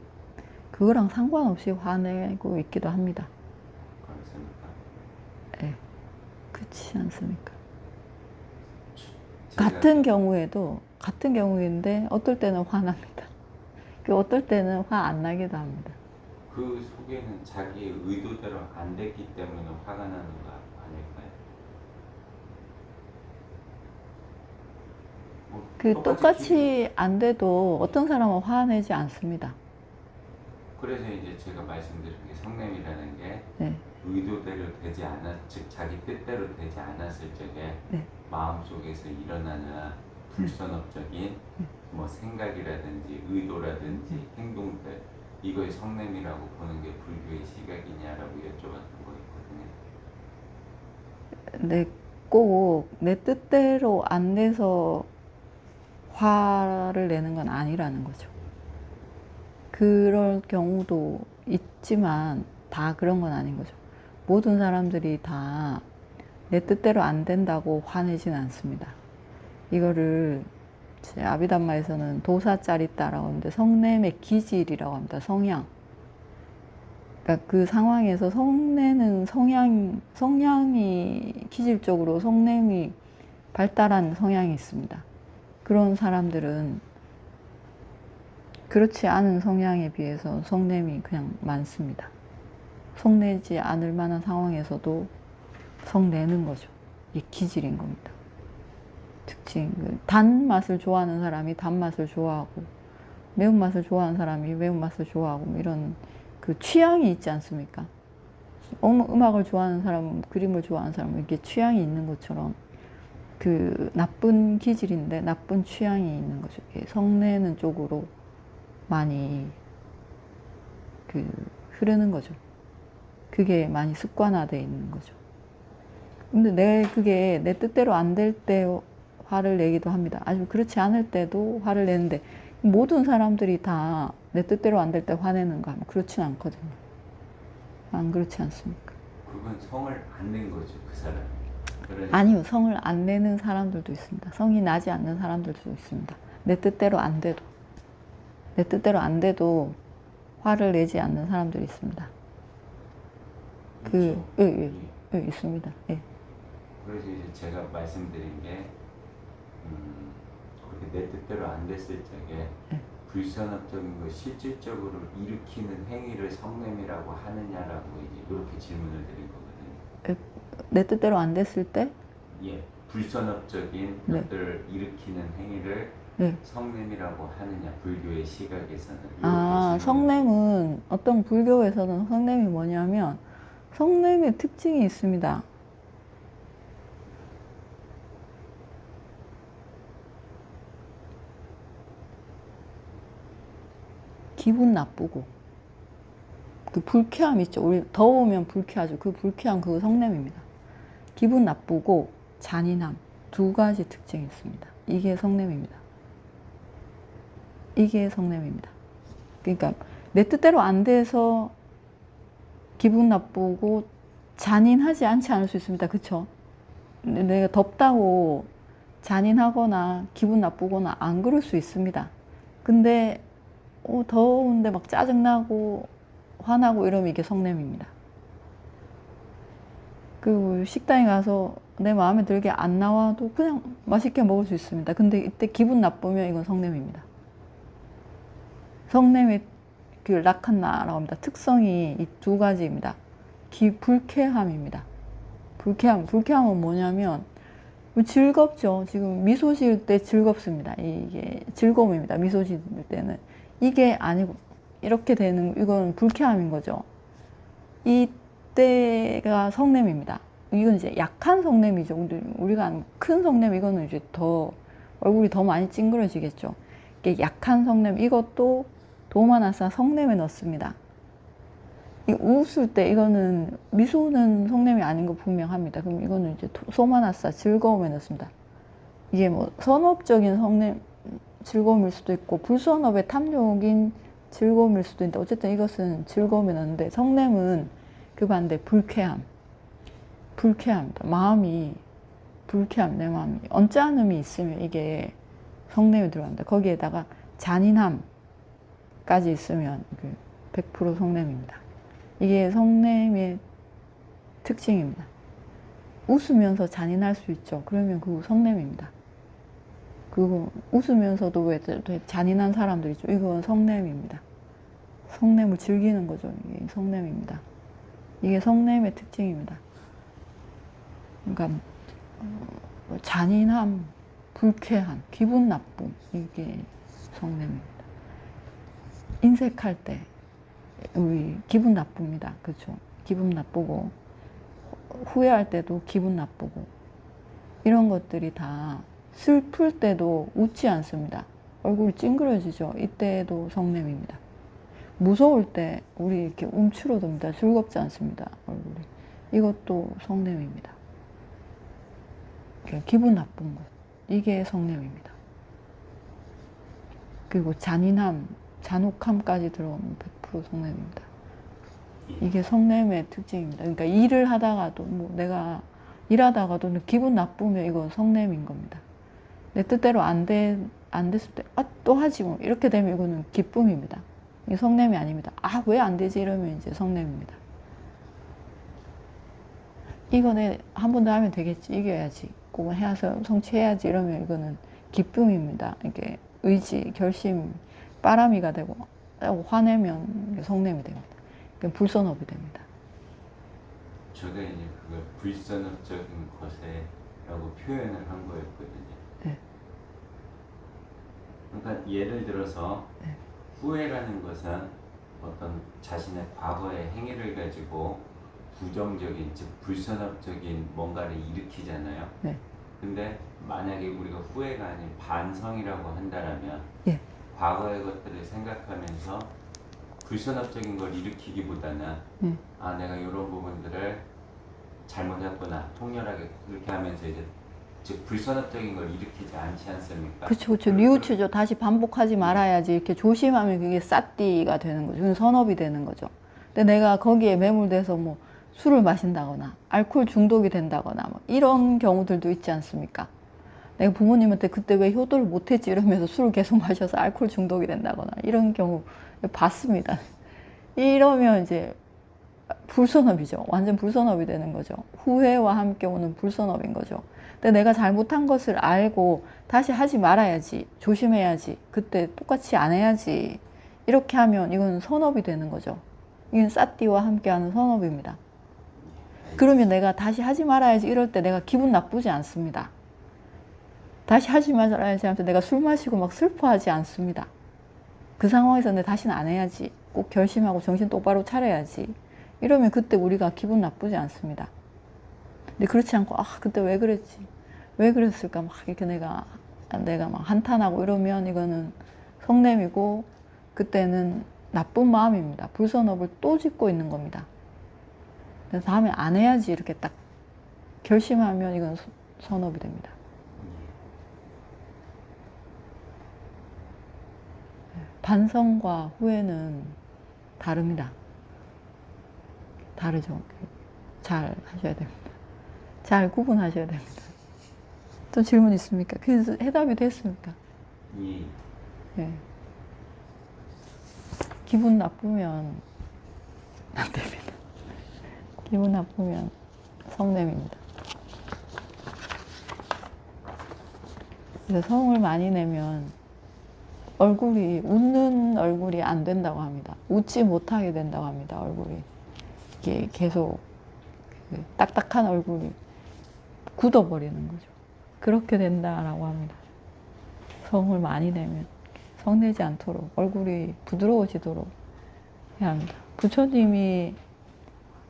그거랑 상관없이 화내고 있기도 합니다. 그렇습니까? 예, 그렇지 않습니까? 제가 같은 경우인데 어떨 때는 화납니다. 그 어떨 때는 화 안 나기도 합니다. 그 속에는 자기의 의도대로 안 됐기 때문에 화가 나는 거 아닐까요? 뭐 그 똑같이 안 돼도 어떤 사람은 화내지 않습니다. 그래서 이제 제가 말씀드린 게 성냄이라는 게 네. 의도대로 되지 않았, 즉 자기 뜻대로 되지 않았을 적에 네. 마음속에서 일어나는 불선업적인 뭐 생각이라든지 의도라든지 행동들, 이거의 성냄이라고 보는 게 불교의 시각이냐라고 여쭤봤던 거였거든요. 근데 꼭 내 뜻대로 안 돼서 화를 내는 건 아니라는 거죠. 그럴 경우도 있지만 다 그런 건 아닌 거죠. 모든 사람들이 다 내 뜻대로 안 된다고 화내지는 않습니다. 이거를 제 아비담마에서는 도사짜리따라고 하는데 성냄의 기질이라고 합니다. 성향. 그러니까 그 상황에서 성내는 성향이 기질적으로 성냄이 발달한 성향이 있습니다. 그런 사람들은 그렇지 않은 성향에 비해서 성냄이 그냥 많습니다. 성내지 않을 만한 상황에서도 성내는 거죠. 이게 기질인 겁니다. 특징. 단맛을 좋아하는 사람이 단맛을 좋아하고, 매운맛을 좋아하는 사람이 매운맛을 좋아하고, 뭐 이런 그 취향이 있지 않습니까? 음악을 좋아하는 사람은, 그림을 좋아하는 사람은 이렇게 취향이 있는 것처럼 그 나쁜 기질인데 나쁜 취향이 있는 거죠. 성내는 쪽으로 많이 그 흐르는 거죠. 그게 많이 습관화되어 있는 거죠. 근데 그게 내 뜻대로 안 될 때 화를 내기도 합니다. 아주 그렇지 않을 때도 화를 내는데 모든 사람들이 다 내 뜻대로 안 될 때 화내는가 하면 그렇진 않거든요. 안 그렇지 않습니까? 그건 성을 안 낸 거죠, 그 사람이. 아니요, 성을 안 내는 사람들도 있습니다. 성이 나지 않는 사람들도 있습니다. 내 뜻대로 안 돼도 화를 내지 않는 사람들이 있습니다. 있죠. 있습니다. 예. 그래서 이제 제가 말씀드린 게 그렇게 내 뜻대로 안 됐을 적에 불선업적인 걸 실질적으로 일으키는 행위를 성냄이라고 하느냐라고 이제 이렇게 질문을 드린 거거든요. 내 뜻대로 안 됐을 때? 예, 불선업적인 것들을 일으키는 행위를 성냄이라고 하느냐, 불교의 시각에서는. 성냄은 어떤 불교에서는 성냄이 뭐냐면 성냄의 특징이 있습니다. 기분 나쁘고 그 불쾌함 있죠. 우리 더우면 불쾌하죠. 그 불쾌함, 그거 성냄입니다. 기분 나쁘고 잔인함, 두 가지 특징이 있습니다. 이게 성냄입니다. 그러니까 내 뜻대로 안 돼서 기분 나쁘고 잔인하지 않지 않을 수 있습니다. 그쵸? 내가 덥다고 잔인하거나 기분 나쁘거나 안 그럴 수 있습니다. 근데 더운데 막 짜증나고 화나고 이러면 이게 성냄입니다. 그리고 식당에 가서 내 마음에 들게 안 나와도 그냥 맛있게 먹을 수 있습니다. 근데 이때 기분 나쁘면 이건 성냄입니다. 성냄의 그 라칸나라고 합니다. 특성이 이 두 가지입니다. 불쾌함입니다. 불쾌함은 뭐냐면 즐겁죠. 지금 미소 지을 때 즐겁습니다. 이게 즐거움입니다. 미소 지을 때는. 이게 아니고 이렇게 되는, 이건 불쾌함인 거죠. 이때가 성냄입니다. 이건 이제 약한 성냄이죠. 근데 우리가 아는 큰 성냄, 이거는 이제 더 얼굴이 더 많이 찡그러지겠죠. 이게 약한 성냄, 이것도 도마나사 성냄에 넣습니다. 이 웃을 때 이거는 미소는 성냄이 아닌 거 분명합니다. 그럼 이거는 이제 소마나사 즐거움에 넣습니다. 이게 뭐 선업적인 성냄 즐거움일 수도 있고 불선업의 탐욕인 즐거움일 수도 있는데 어쨌든 이것은 즐거움에 넣는데 성냄은 그 반대 불쾌합니다. 마음이 불쾌함, 내 마음이 언짢음이 있으면 이게 성냄이 들어간다. 거기에다가 잔인함까지 있으면 100% 성냄입니다. 이게 성냄의 특징입니다. 웃으면서 잔인할 수 있죠. 그러면 그거 성냄입니다. 그리고 웃으면서도 왜 잔인한 사람들 있죠. 이건 성냄입니다. 성냄을 즐기는 거죠. 이게 성냄입니다. 이게 성냄의 특징입니다. 그러니까 잔인함, 불쾌함, 기분 나쁨, 이게 성냄입니다. 인색할 때 우리 기분 나쁩니다. 그렇죠? 기분 나쁘고 후회할 때도 기분 나쁘고 이런 것들이 다 슬플 때도 웃지 않습니다. 얼굴이 찡그러지죠. 이때도 성냄입니다. 무서울 때 우리 이렇게 움츠러듭니다. 즐겁지 않습니다. 얼굴이. 이것도 성냄입니다. 기분 나쁜 것. 이게 성냄입니다. 그리고 잔인함, 잔혹함까지 들어오면 100% 성냄입니다. 이게 성냄의 특징입니다. 그러니까 일을 하다가도 뭐 내가 일하다가도 기분 나쁘면 이건 성냄인 겁니다. 내 뜻대로 안 됐을 때 또 하지 뭐 이렇게 되면 이거는 기쁨입니다. 이게 성냄이 아닙니다. 아, 왜 안 되지 이러면 이제 성냄입니다. 이거는 한 번 더 하면 되겠지, 이겨야지, 꼭 해서 성취해야지 이러면 이거는 기쁨입니다. 이게 의지, 결심, 빠람이가 되고 화내면 성냄이 됩니다. 불선업이 됩니다. 제가 이제 그걸 불선업적인 것에라고 표현을 한 거였거든요. 네. 그러니까 예를 들어서 네. 후회라는 것은 어떤 자신의 과거의 행위를 가지고 부정적인, 즉 불선업적인 뭔가를 일으키잖아요. 네. 근데 만약에 우리가 후회가 아닌 반성이라고 한다면 예. 과거의 것들을 생각하면서 불선업적인 걸 일으키기보다는 아, 내가 이런 부분들을 잘못했구나, 통렬하게 그렇게 하면서 이제 즉 불선업적인 걸 일으키지 않지 않습니까? 그렇죠. 뉘우치죠. 다시 반복하지 말아야지. 이렇게 조심하면 그게 싸띠가 되는 거죠. 그건 선업이 되는 거죠. 근데 내가 거기에 매몰돼서 뭐 술을 마신다거나 알코올 중독이 된다거나 뭐 이런 경우들도 있지 않습니까? 내가 부모님한테 그때 왜 효도를 못했지 이러면서 술을 계속 마셔서 알코올 중독이 된다거나 이런 경우 봤습니다. 이러면 이제 불선업이죠. 완전 불선업이 되는 거죠. 후회와 함께 오는 불선업인 거죠. 근데 내가 잘못한 것을 알고 다시 하지 말아야지, 조심해야지, 그때 똑같이 안 해야지 이렇게 하면 이건 선업이 되는 거죠. 이건 싸띠와 함께하는 선업입니다. 그러면 내가 다시 하지 말아야지 이럴 때 내가 기분 나쁘지 않습니다. 다시 하지 말아야지 하면서 내가 술 마시고 막 슬퍼하지 않습니다. 그 상황에서 내가 다시는 안 해야지, 꼭 결심하고 정신 똑바로 차려야지 이러면 그때 우리가 기분 나쁘지 않습니다. 근데 그렇지 않고 아, 그때 왜 그랬지, 왜 그랬을까 막 이렇게 내가 막 한탄하고 이러면 이거는 성냄이고 그때는 나쁜 마음입니다. 불선업을 또 짓고 있는 겁니다. 그래서 다음에 안 해야지 이렇게 딱 결심하면 이건 선업이 됩니다. 반성과 후회는 다릅니다. 다르죠. 잘 하셔야 됩니다. 잘 구분하셔야 됩니다. 또 질문 있습니까? 그래서 해답이 됐습니까? 예. 네. 기분 나쁘면 안 됩니다. 기분 나쁘면 성냄입니다. 그래서 성을 많이 내면 웃는 얼굴이 안 된다고 합니다. 웃지 못하게 된다고 합니다. 얼굴이 이게 계속 딱딱한 얼굴이 굳어버리는 거죠. 그렇게 된다라고 합니다. 성을 많이 내면 성내지 않도록 얼굴이 부드러워지도록 해야 합니다. 부처님이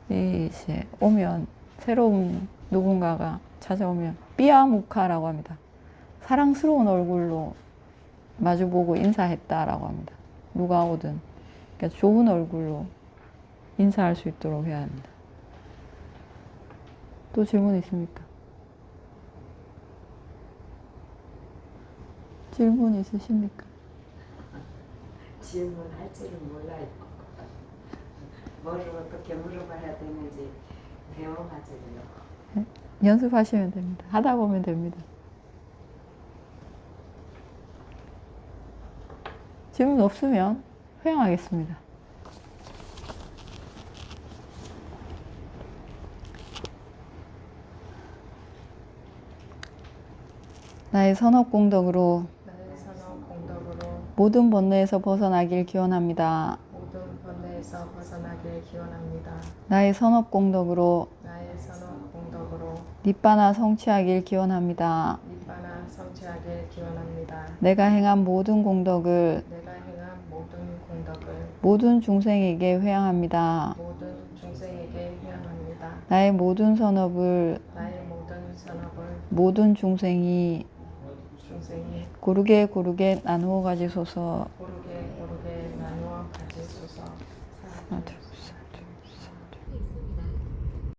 이제 오면 새로운 누군가가 찾아오면 삐아무카라고 합니다. 사랑스러운 얼굴로 마주보고 인사했다라고 합니다. 누가 오든. 그러니까 좋은 얼굴로 인사할 수 있도록 해야 합니다. 또 질문 있습니까? 질문 있으십니까? 질문할 줄은 몰라요. 뭐를 어떻게 물어봐야 되는지 배워가지고요. 연습하시면 됩니다. 하다 보면 됩니다. 질문 없으면 회양하겠습니다. 나의 선업공덕으로 나의 선업 공덕으로 모든 번뇌에서 벗어나길 기원합니다. 모든 번뇌에서 벗어나길 기원합니다. 나의 선업공덕으로 나의 선업 공덕으로 니빠나 성취하길 기원합니다. 니빠나 성취하길 기원합니다. 내가 행한 모든 공덕을 내가 행한 모든 공덕을 모든 중생에게 회양합니다. 모든 중생에게 회양합니다. 나의 모든 선업을 나의 모든 선업을 모든 중생이 중생이 고르게 고르게 나누어 가지소서. 고르게 고르게 나누어 가지소서. 사두, 사두.